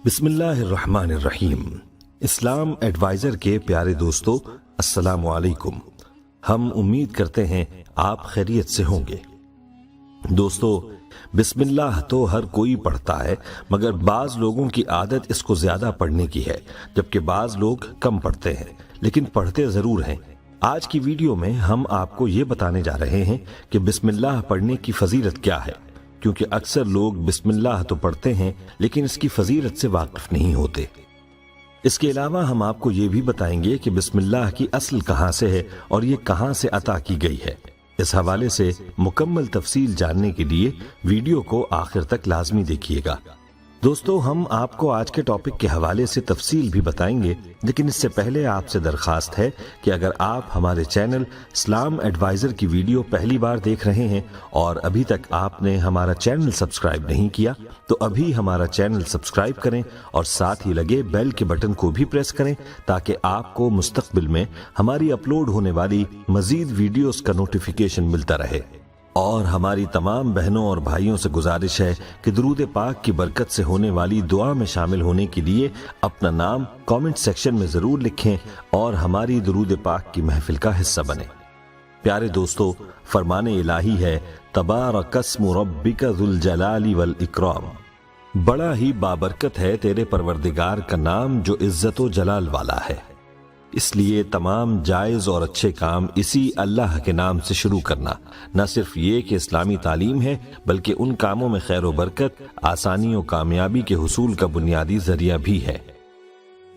بسم اللہ الرحمن الرحیم۔ اسلام ایڈوائزر کے پیارے دوستو، السلام علیکم۔ ہم امید کرتے ہیں آپ خیریت سے ہوں گے۔ دوستو، بسم اللہ تو ہر کوئی پڑھتا ہے، مگر بعض لوگوں کی عادت اس کو زیادہ پڑھنے کی ہے، جبکہ بعض لوگ کم پڑھتے ہیں لیکن پڑھتے ضرور ہیں۔ آج کی ویڈیو میں ہم آپ کو یہ بتانے جا رہے ہیں کہ بسم اللہ پڑھنے کی فضیلت کیا ہے، کیونکہ اکثر لوگ بسم اللہ تو پڑھتے ہیں لیکن اس کی فضیلت سے واقف نہیں ہوتے۔ اس کے علاوہ ہم آپ کو یہ بھی بتائیں گے کہ بسم اللہ کی اصل کہاں سے ہے اور یہ کہاں سے عطا کی گئی ہے۔ اس حوالے سے مکمل تفصیل جاننے کے لیے ویڈیو کو آخر تک لازمی دیکھیے گا۔ دوستو، ہم آپ کو آج کے ٹاپک کے حوالے سے تفصیل بھی بتائیں گے، لیکن اس سے پہلے آپ سے درخواست ہے کہ اگر آپ ہمارے چینل اسلام ایڈوائزر کی ویڈیو پہلی بار دیکھ رہے ہیں اور ابھی تک آپ نے ہمارا چینل سبسکرائب نہیں کیا تو ابھی ہمارا چینل سبسکرائب کریں اور ساتھ ہی لگے بیل کے بٹن کو بھی پریس کریں تاکہ آپ کو مستقبل میں ہماری اپلوڈ ہونے والی مزید ویڈیوز کا نوٹیفیکیشن ملتا رہے۔ اور ہماری تمام بہنوں اور بھائیوں سے گزارش ہے کہ درود پاک کی برکت سے ہونے والی دعا میں شامل ہونے کے لیے اپنا نام کامنٹ سیکشن میں ضرور لکھیں اور ہماری درود پاک کی محفل کا حصہ بنیں۔ پیارے دوستو، فرمان الہی ہے، تبارک اسم ربک ذو الجلال والاکرام، بڑا ہی بابرکت ہے تیرے پروردگار کا نام جو عزت و جلال والا ہے۔ اس لیے تمام جائز اور اچھے کام اسی اللہ کے نام سے شروع کرنا نہ صرف یہ کہ اسلامی تعلیم ہے، بلکہ ان کاموں میں خیر و برکت، آسانی و کامیابی کے حصول کا بنیادی ذریعہ بھی ہے۔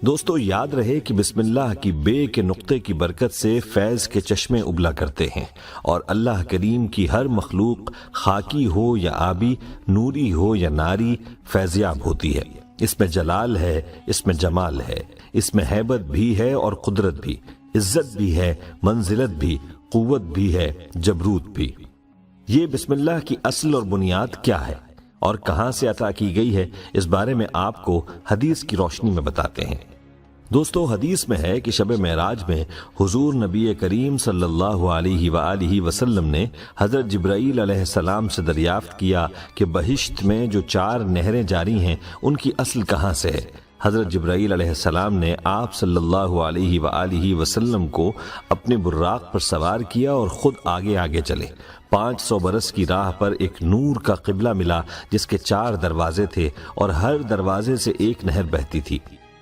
دوستو، یاد رہے کہ بسم اللہ کی بے کے نقطے کی برکت سے فیض کے چشمے ابلا کرتے ہیں اور اللہ کریم کی ہر مخلوق خاکی ہو یا آبی، نوری ہو یا ناری، فیضیاب ہوتی ہے۔ اس میں جلال ہے، اس میں جمال ہے، اس میں ہیبت بھی ہے اور قدرت بھی، عزت بھی ہے، منزلت بھی، قوت بھی ہے، جبروت بھی۔ یہ بسم اللہ کی اصل اور بنیاد کیا ہے اور کہاں سے عطا کی گئی ہے، اس بارے میں آپ کو حدیث کی روشنی میں بتاتے ہیں۔ دوستو، حدیث میں ہے کہ شب معراج میں حضور نبی کریم صلی اللہ علیہ وآلہ وسلم نے حضرت جبرائیل علیہ السلام سے دریافت کیا کہ بہشت میں جو 4 نہریں جاری ہیں ان کی اصل کہاں سے ہے۔ حضرت جبرائیل علیہ السلام نے آپ صلی اللہ علیہ وآلہ وسلم کو اپنے براق پر سوار کیا اور خود آگے آگے چلے۔ 500 برس کی راہ پر ایک نور کا قبلہ ملا جس کے 4 دروازے تھے اور ہر دروازے سے ایک نہر بہتی تھی۔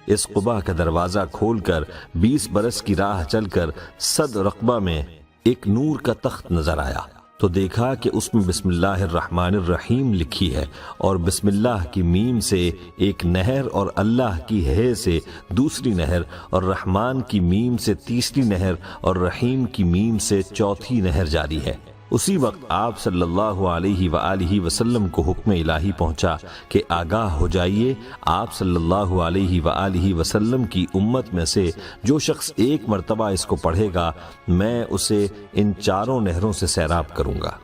اس قبا کا دروازہ کھول کر 20 برس کی راہ چل کر 100 رقبہ میں ایک نور کا تخت نظر آیا تو دیکھا کہ اس میں بسم اللہ الرحمن الرحیم لکھی ہے اور بسم اللہ کی میم سے ایک نہر اور اللہ کی ہے سے دوسری نہر اور رحمان کی میم سے تیسری نہر اور رحیم کی میم سے چوتھی نہر جاری ہے۔ اسی وقت آپ صلی اللہ علیہ وآلہ وسلم کو حکم الہی پہنچا کہ آگاہ ہو جائیے، آپ صلی اللہ علیہ وآلہ وسلم کی امت میں سے جو شخص ایک مرتبہ اس کو پڑھے گا میں اسے ان 4 نہروں سے سیراب کروں گا۔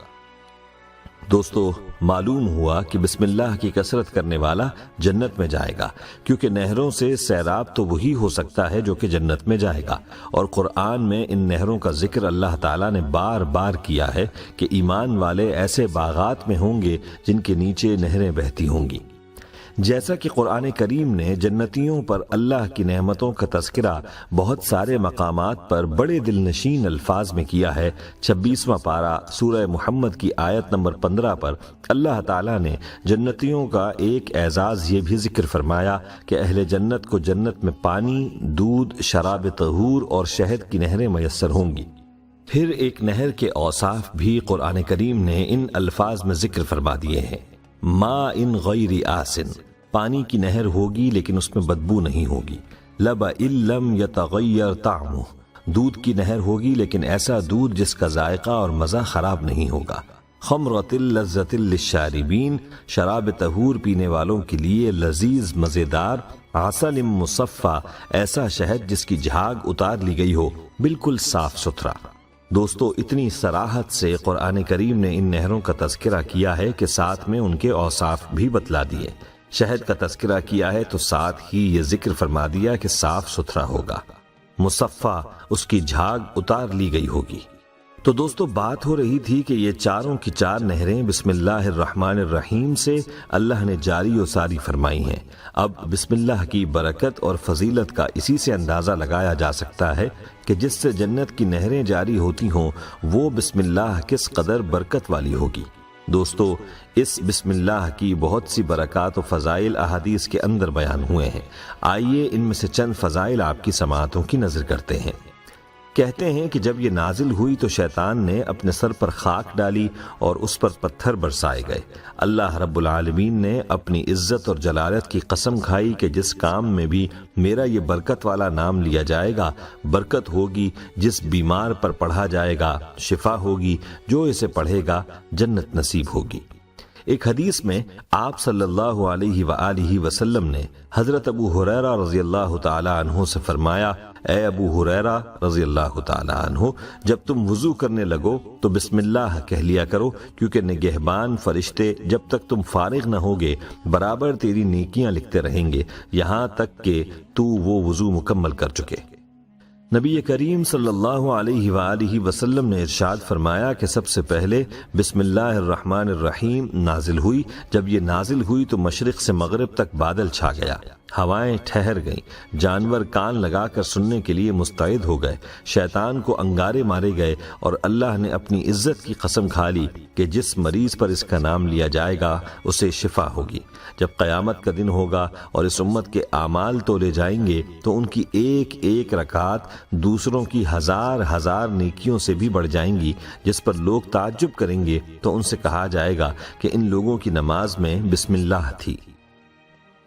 دوستو، معلوم ہوا کہ بسم اللہ کی کثرت کرنے والا جنت میں جائے گا، کیونکہ نہروں سے سیراب تو وہی ہو سکتا ہے جو کہ جنت میں جائے گا، اور قرآن میں ان نہروں کا ذکر اللہ تعالیٰ نے بار بار کیا ہے کہ ایمان والے ایسے باغات میں ہوں گے جن کے نیچے نہریں بہتی ہوں گی۔ جیسا کہ قرآن کریم نے جنتیوں پر اللہ کی نعمتوں کا تذکرہ بہت سارے مقامات پر بڑے دل نشین الفاظ میں کیا ہے، 26واں پارہ سورہ محمد کی آیت نمبر 15 پر اللہ تعالیٰ نے جنتیوں کا ایک اعزاز یہ بھی ذکر فرمایا کہ اہل جنت کو جنت میں پانی، دودھ، شراب طہور اور شہد کی نہریں میسر ہوں گی۔ پھر ایک نہر کے اوصاف بھی قرآن کریم نے ان الفاظ میں ذکر فرما دیے ہیں، ماء غیر آسن، پانی کی نہر ہوگی لیکن اس میں بدبو نہیں ہوگی، لبن لم یتغیر طعمہ، دودھ کی نہر ہوگی لیکن ایسا دودھ جس کا ذائقہ اور مزہ خراب نہیں ہوگا، خمرۃ لذۃ للشاربین، شراب طہور پینے والوں کے لیے لذیذ مزیدار، عسل مصفی، ایسا شہد جس کی جھاگ اتار لی گئی ہو، بالکل صاف ستھرا۔ دوستو، اتنی صراحت سے قرآن کریم نے ان نہروں کا تذکرہ کیا ہے کہ ساتھ میں ان کے اوصاف بھی بتلا دیے۔ شہد کا تذکرہ کیا ہے تو ساتھ ہی یہ ذکر فرما دیا کہ صاف ستھرا ہوگا، مصفہ، اس کی جھاگ اتار لی گئی ہوگی۔ تو دوستو بات ہو رہی تھی کہ یہ چاروں کی چار نہریں بسم اللہ الرحمن الرحیم سے اللہ نے جاری و ساری فرمائی ہیں۔ اب بسم اللہ کی برکت اور فضیلت کا اسی سے اندازہ لگایا جا سکتا ہے کہ جس سے جنت کی نہریں جاری ہوتی ہوں وہ بسم اللہ کس قدر برکت والی ہوگی۔ دوستو اس بسم اللہ کی بہت سی برکات و فضائل احادیث کے اندر بیان ہوئے ہیں۔ آئیے ان میں سے چند فضائل آپ کی سماعتوں کی نظر کرتے ہیں۔ کہتے ہیں کہ جب یہ نازل ہوئی تو شیطان نے اپنے سر پر خاک ڈالی اور اس پر پتھر برسائے گئے۔ اللہ رب العالمین نے اپنی عزت اور جلالت کی قسم کھائی کہ جس کام میں بھی میرا یہ برکت والا نام لیا جائے گا برکت ہوگی، جس بیمار پر پڑھا جائے گا شفا ہوگی، جو اسے پڑھے گا جنت نصیب ہوگی۔ ایک حدیث میں آپ صلی اللہ علیہ وآلہ وسلم نے حضرت ابو ہریرہ رضی اللہ تعالی عنہ سے فرمایا، اے ابو ہریرہ رضی اللہ تعالی عنہ، جب تم وضو کرنے لگو تو بسم اللہ کہہ لیا کرو، کیونکہ نگہبان فرشتے جب تک تم فارغ نہ ہوگے برابر تیری نیکیاں لکھتے رہیں گے یہاں تک کہ تو وہ وضو مکمل کر چکے۔ نبی کریم صلی اللہ علیہ وآلہ وسلم نے ارشاد فرمایا کہ سب سے پہلے بسم اللہ الرحمن الرحیم نازل ہوئی۔ جب یہ نازل ہوئی تو مشرق سے مغرب تک بادل چھا گیا، ہوائیں ٹھہر گئیں، جانور کان لگا کر سننے کے لیے مستعد ہو گئے، شیطان کو انگارے مارے گئے، اور اللہ نے اپنی عزت کی قسم کھا لی کہ جس مریض پر اس کا نام لیا جائے گا اسے شفا ہوگی۔ جب قیامت کا دن ہوگا اور اس امت کے اعمال تولے جائیں گے تو ان کی ایک ایک رکعت دوسروں کی ہزار ہزار نیکیوں سے بھی بڑھ جائیں گی، جس پر لوگ تعجب کریں گے تو ان سے کہا جائے گا کہ ان لوگوں کی نماز میں بسم اللہ تھی۔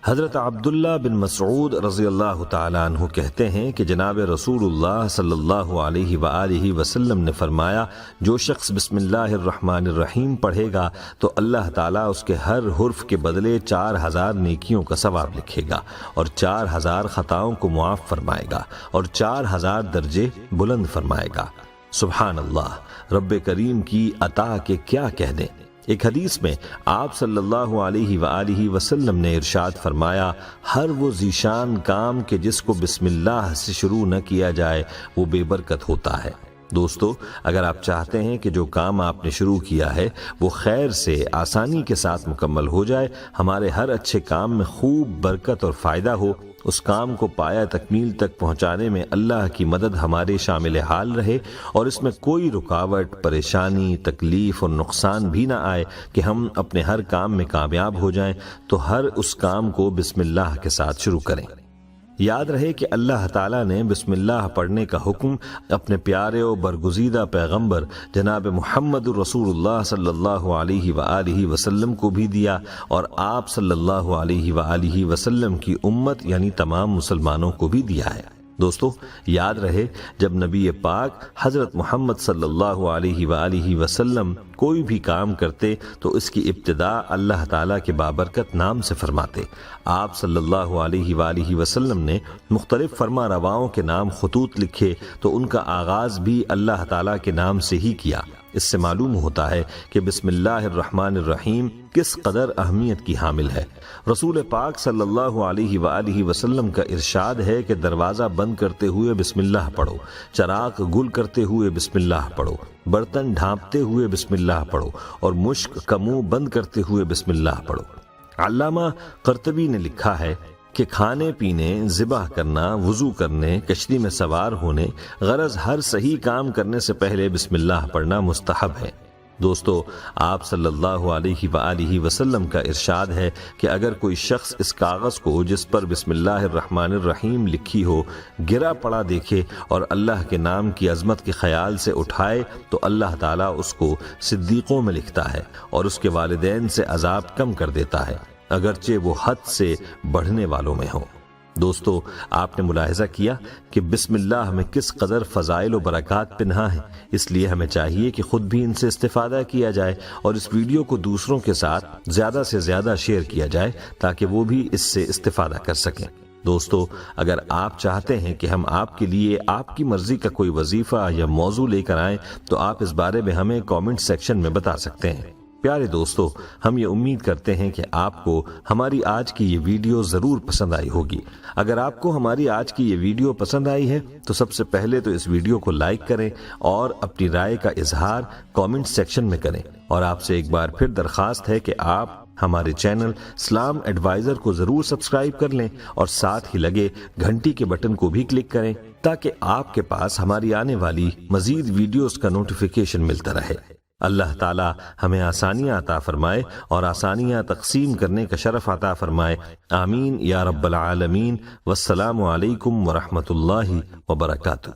حضرت عبداللہ بن مسعود رضی اللہ تعالیٰ عنہ کہتے ہیں کہ جناب رسول اللہ صلی اللہ علیہ وآلہ وسلم نے فرمایا، جو شخص بسم اللہ الرحمن الرحیم پڑھے گا تو اللہ تعالیٰ اس کے ہر حرف کے بدلے 4000 نیکیوں کا ثواب لکھے گا اور 4000 خطاؤں کو معاف فرمائے گا اور 4000 درجے بلند فرمائے گا۔ سبحان اللہ، رب کریم کی عطا کے کیا کہہ دیں۔ ایک حدیث میں آپ صلی اللہ علیہ وآلہ وسلم نے ارشاد فرمایا، ہر وہ ذیشان کام کہ جس کو بسم اللہ سے شروع نہ کیا جائے وہ بے برکت ہوتا ہے۔ دوستو اگر آپ چاہتے ہیں کہ جو کام آپ نے شروع کیا ہے وہ خیر سے آسانی کے ساتھ مکمل ہو جائے، ہمارے ہر اچھے کام میں خوب برکت اور فائدہ ہو، اس کام کو پایہ تکمیل تک پہنچانے میں اللہ کی مدد ہمارے شامل حال رہے اور اس میں کوئی رکاوٹ، پریشانی، تکلیف اور نقصان بھی نہ آئے کہ ہم اپنے ہر کام میں کامیاب ہو جائیں، تو ہر اس کام کو بسم اللہ کے ساتھ شروع کریں۔ یاد رہے کہ اللہ تعالیٰ نے بسم اللہ پڑھنے کا حکم اپنے پیارے و برگزیدہ پیغمبر جناب محمد رسول اللہ صلی اللہ علیہ وآلہ وسلم کو بھی دیا، اور آپ صلی اللہ علیہ وآلہ وسلم کی امت یعنی تمام مسلمانوں کو بھی دیا ہے۔ دوستو یاد رہے جب نبی پاک حضرت محمد صلی اللہ علیہ وآلہ وسلم کوئی بھی کام کرتے تو اس کی ابتدا اللہ تعالیٰ کے بابرکت نام سے فرماتے۔ آپ صلی اللہ علیہ وآلہ وسلم نے مختلف فرما رواؤں کے نام خطوط لکھے تو ان کا آغاز بھی اللہ تعالیٰ کے نام سے ہی کیا۔ اس سے معلوم ہوتا ہے کہ بسم اللہ الرحمن الرحیم کس قدر اہمیت کی حامل ہے۔ رسول پاک صلی اللہ علیہ وآلہ وسلم کا ارشاد ہے کہ دروازہ بند کرتے ہوئے بسم اللہ پڑھو، چراغ گل کرتے ہوئے بسم اللہ پڑھو، برتن ڈھانپتے ہوئے بسم اللہ پڑھو اور مشک کا منہ بند کرتے ہوئے بسم اللہ پڑھو۔ علامہ قرطبی نے لکھا ہے کہ کھانے پینے، ذبح کرنا، وضو کرنے، کشتی میں سوار ہونے، غرض ہر صحیح کام کرنے سے پہلے بسم اللہ پڑھنا مستحب ہے۔ دوستو آپ صلی اللہ علیہ وآلہ وسلم کا ارشاد ہے کہ اگر کوئی شخص اس کاغذ کو جس پر بسم اللہ الرحمن الرحیم لکھی ہو گرا پڑا دیکھے اور اللہ کے نام کی عظمت کے خیال سے اٹھائے تو اللہ تعالیٰ اس کو صدیقوں میں لکھتا ہے اور اس کے والدین سے عذاب کم کر دیتا ہے، اگرچہ وہ حد سے بڑھنے والوں میں ہوں۔ دوستو آپ نے ملاحظہ کیا کہ بسم اللہ میں کس قدر فضائل و برکات پنہا ہیں، اس لیے ہمیں چاہیے کہ خود بھی ان سے استفادہ کیا جائے اور اس ویڈیو کو دوسروں کے ساتھ زیادہ سے زیادہ شیئر کیا جائے تاکہ وہ بھی اس سے استفادہ کر سکیں۔ دوستو اگر آپ چاہتے ہیں کہ ہم آپ کے لیے آپ کی مرضی کا کوئی وظیفہ یا موضوع لے کر آئیں تو آپ اس بارے میں ہمیں کامنٹ سیکشن میں بتا سکتے ہیں۔ پیارے دوستو، ہم یہ امید کرتے ہیں کہ آپ کو ہماری آج کی یہ ویڈیو ضرور پسند آئی ہوگی۔ اگر آپ کو ہماری آج کی یہ ویڈیو پسند آئی ہے تو سب سے پہلے تو اس ویڈیو کو لائک کریں اور اپنی رائے کا اظہار کامنٹ سیکشن میں کریں، اور آپ سے ایک بار پھر درخواست ہے کہ آپ ہمارے چینل اسلام ایڈوائزر کو ضرور سبسکرائب کر لیں اور ساتھ ہی لگے گھنٹی کے بٹن کو بھی کلک کریں تاکہ آپ کے پاس ہماری آنے والی مزید ویڈیوز کا نوٹیفیکیشن ملتا رہے۔ اللہ تعالی ہمیں آسانیاں عطا فرمائے اور آسانیاں تقسیم کرنے کا شرف عطا فرمائے، آمین یا رب العالمین۔ والسلام علیکم ورحمۃ اللہ وبرکاتہ۔